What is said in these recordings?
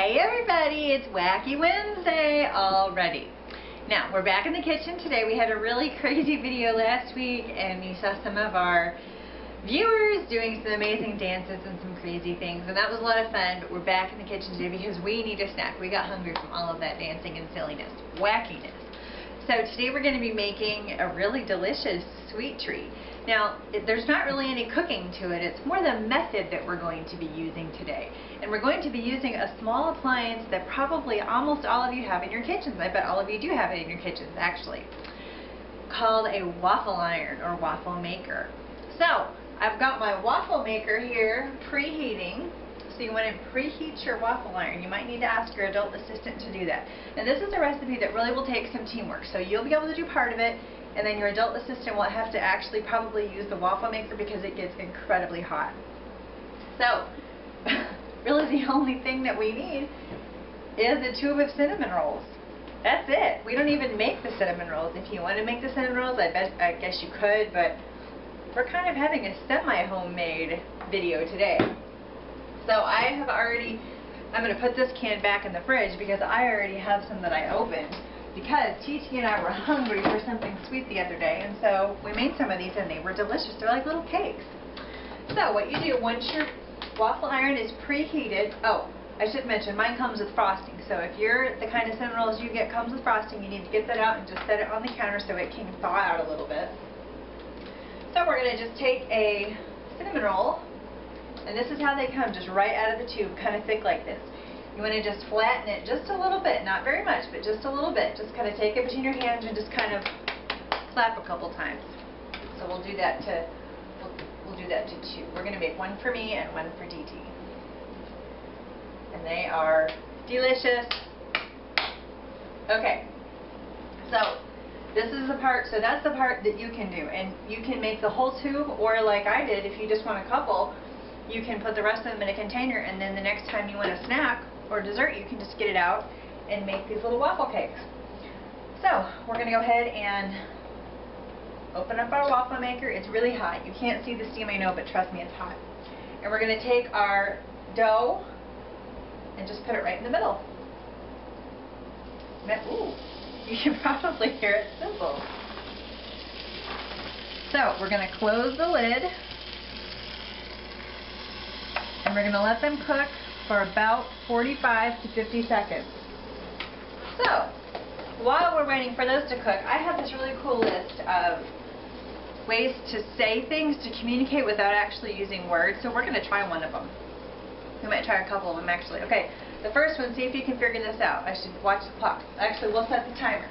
Hey everybody, it's Wacky Wednesday already. Now, we're back in the kitchen today. We had a really crazy video last week and you saw some of our viewers doing some amazing dances and some crazy things, and that was a lot of fun, but we're back in the kitchen today because we need a snack. We got hungry from all of that dancing and silliness, wackiness. So today we're going to be making a really delicious sweet treat. Now, there's not really any cooking to it. It's more the method that we're going to be using today. And we're going to be using a small appliance that probably almost all of you have in your kitchens. I bet all of you do have it in your kitchens, actually, called a waffle iron or waffle maker. So, I've got my waffle maker here preheating. So you want to preheat your waffle iron. You might need to ask your adult assistant to do that. And this is a recipe that really will take some teamwork. So you'll be able to do part of it, and then your adult assistant will have to actually probably use the waffle maker because it gets incredibly hot. So, really the only thing that we need is a tube of cinnamon rolls. That's it. We don't even make the cinnamon rolls. If you want to make the cinnamon rolls, I guess you could, but we're kind of having a semi-homemade video today. So I'm going to put this can back in the fridge because I already have some that I opened, because TT and I were hungry for something sweet the other day, and so we made some of these and they were delicious. They're like little cakes. So what you do, once your waffle iron is preheated, oh, I should mention mine comes with frosting, so if you're the kind of cinnamon rolls you get comes with frosting, you need to get that out and just set it on the counter so it can thaw out a little bit. So we're going to just take a cinnamon roll, and this is how they come, just right out of the tube, kind of thick like this. You want to just flatten it just a little bit, not very much, but just a little bit. Just kind of take it between your hands and just kind of slap a couple times. So we'll do that to two. We're going to make one for me and one for TT. And they are delicious. Okay. So this is the part, so that's the part that you can do. And you can make the whole tube, or like I did, if you just want a couple, you can put the rest of them in a container, and then the next time you want a snack or dessert, you can just get it out and make these little waffle cakes. So we're going to go ahead and open up our waffle maker. It's really hot. You can't see the steam, I know, but trust me, it's hot. And we're going to take our dough and just put it right in the middle. Ooh, you can probably hear it sizzle. So we're going to close the lid, and we're going to let them cook for about 45 to 50 seconds. So, while we're waiting for those to cook, I have this really cool list of ways to say things, to communicate without actually using words. So we're going to try one of them. We might try a couple of them, actually. Okay, the first one, see if you can figure this out. I should watch the clock. Actually, we'll set the timer.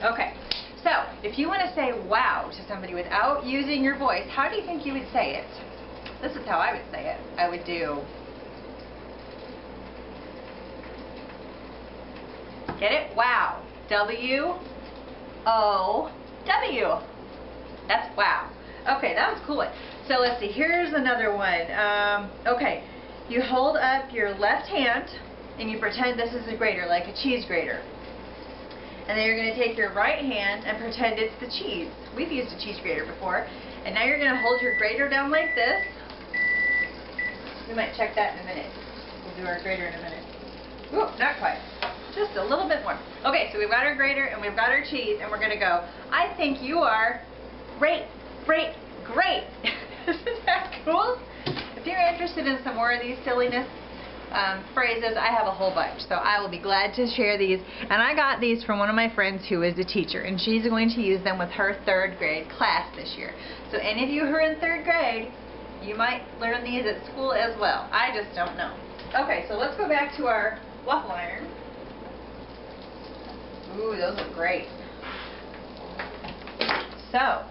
Okay. So, if you want to say wow to somebody without using your voice, how do you think you would say it? This is how I would say it. I would do, get it? Wow. W-O-W. That's wow. Okay, that was cool. So let's see, here's another one. Okay, you hold up your left hand and you pretend this is a grater, like a cheese grater. And then you're going to take your right hand and pretend it's the cheese. We've used a cheese grater before. And now you're going to hold your grater down like this. We might check that in a minute. We'll do our grater in a minute. Ooh, not quite. Just a little bit more. Okay, so we've got our grater and we've got our cheese, and we're going to go, I think you are great, great, great. Isn't that cool? If you're interested in some more of these silliness phrases, I have a whole bunch, so I will be glad to share these. And I got these from one of my friends who is a teacher, and she's going to use them with her 3rd grade class this year. So any of you who are in 3rd grade, you might learn these at school as well. I just don't know. Okay, so let's go back to our waffle iron. Ooh, those look great. So,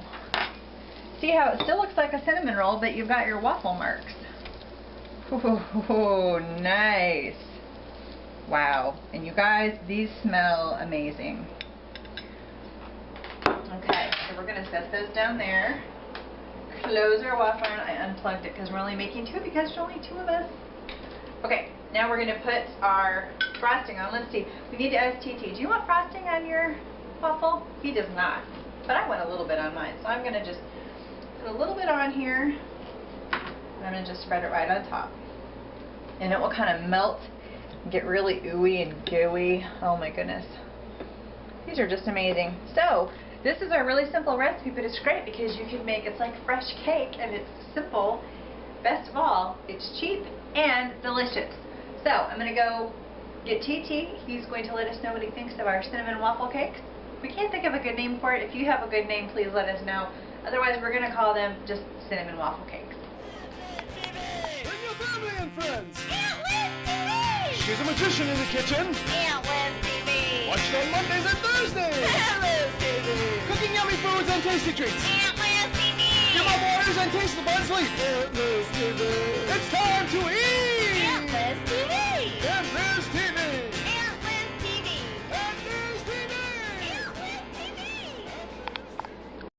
see how it still looks like a cinnamon roll, but you've got your waffle marks. Ooh, nice. Wow. And you guys, these smell amazing. Okay, so we're going to set those down there. Close our waffle iron. I unplugged it because we're only making 2 because there's only 2 of us. Okay, now we're going to put our frosting on. Let's see. We need to ask TT, do you want frosting on your waffle? He does not. But I want a little bit on mine. So I'm going to just put a little bit on here. And I'm going to just spread it right on top. and it will kind of melt and get really ooey and gooey. Oh my goodness. These are just amazing. So this is a really simple recipe, but it's great because you can make, it's like fresh cake and it's simple. Best of all, it's cheap and delicious. So I'm going to go get TT. He's going to let us know what he thinks of our cinnamon waffle cakes. We can't think of a good name for it. If you have a good name, please let us know. Otherwise, we're going to call them just cinnamon waffle cakes. Bring your family and friends. ALTV! She's a magician in the kitchen. ALTV! Watch it on Mondays and Thursdays. ALTV! Cooking yummy foods and tasty treats. ALTV! Give up orders and taste the fun sleep. It's time to eat.